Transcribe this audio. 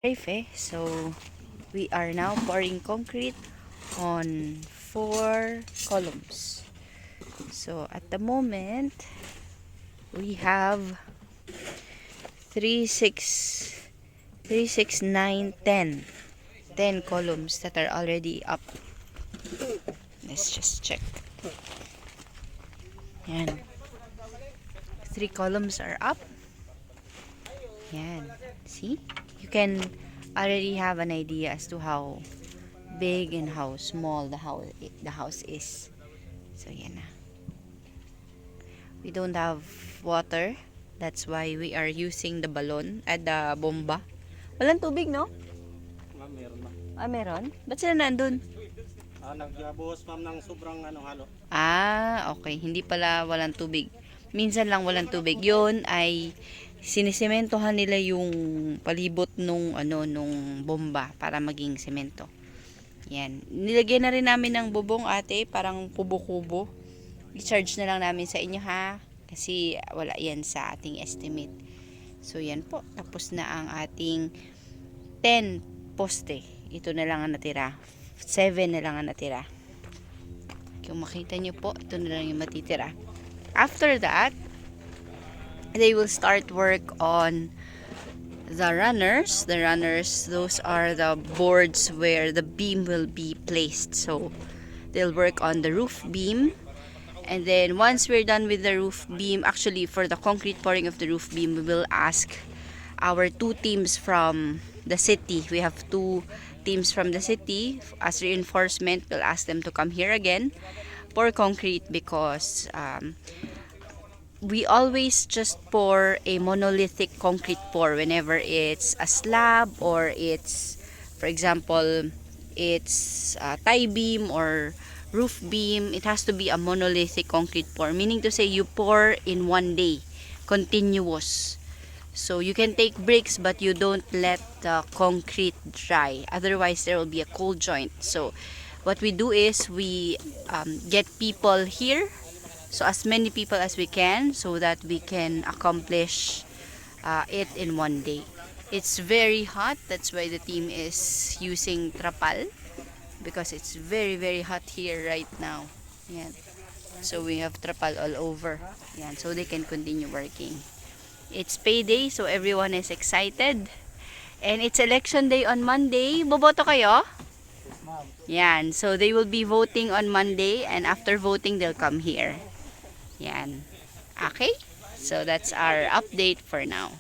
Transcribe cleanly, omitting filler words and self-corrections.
Refe. So we are now pouring concrete on 4 columns. So at the moment we have 3, 6, 3, 6, 9, 10. 10 columns that are already up. Let's just check. Yan. 3 columns are up. Yan. See? You can already have an idea as to how big and how small the house is. So yan na. We don't have water. That's why we are using the balon at the bomba. Walang tubig, no? Meron na. Meron? Ba't sila nandun? Nagbuhos ma'am ng sobrang halo. Okay. Hindi pala walang tubig. Minsan lang walang tubig. Yun ay sinisimentohan nila yung palibot nung bomba para maging semento. Yan. Nilagyan na rin namin ng bubong, ate, parang kubo-kubo. I-charge na lang namin sa inyo, ha? Kasi wala yan sa ating estimate. So yan po. Tapos na ang ating 10 poste. Ito na lang ang natira. 7 na lang ang natira. Kung makita nyo po, ito na lang yung matitira. After that, they will start work on the runners. The runners, those are the boards where the beam will be placed. So they'll work on the roof beam. And then once we're done with the roof beam, actually for the concrete pouring of the roof beam, we will ask our 2 teams from the city. We have 2 teams from the city as reinforcement. We'll ask them to come here again pour concrete because we always just pour a monolithic concrete pour whenever it's a slab or it's, for example, it's a tie beam or roof beam. It has to be a monolithic concrete pour, meaning to say you pour in one day, continuous. So you can take breaks, but you don't let the concrete dry, otherwise there will be a cold joint. So what we do is we get people here, so as many people as we can, so that we can accomplish it in one day. It's very hot, that's why the team is using trapal, because it's very very hot here right now. Yan. So we have trapal all over. Yan. So they can continue working. It's payday, so everyone is excited. And it's election day on Monday. Boboto kayo? Yan. So they will be voting on Monday, and after voting they'll come here. Yan. Okay? So that's our update for now.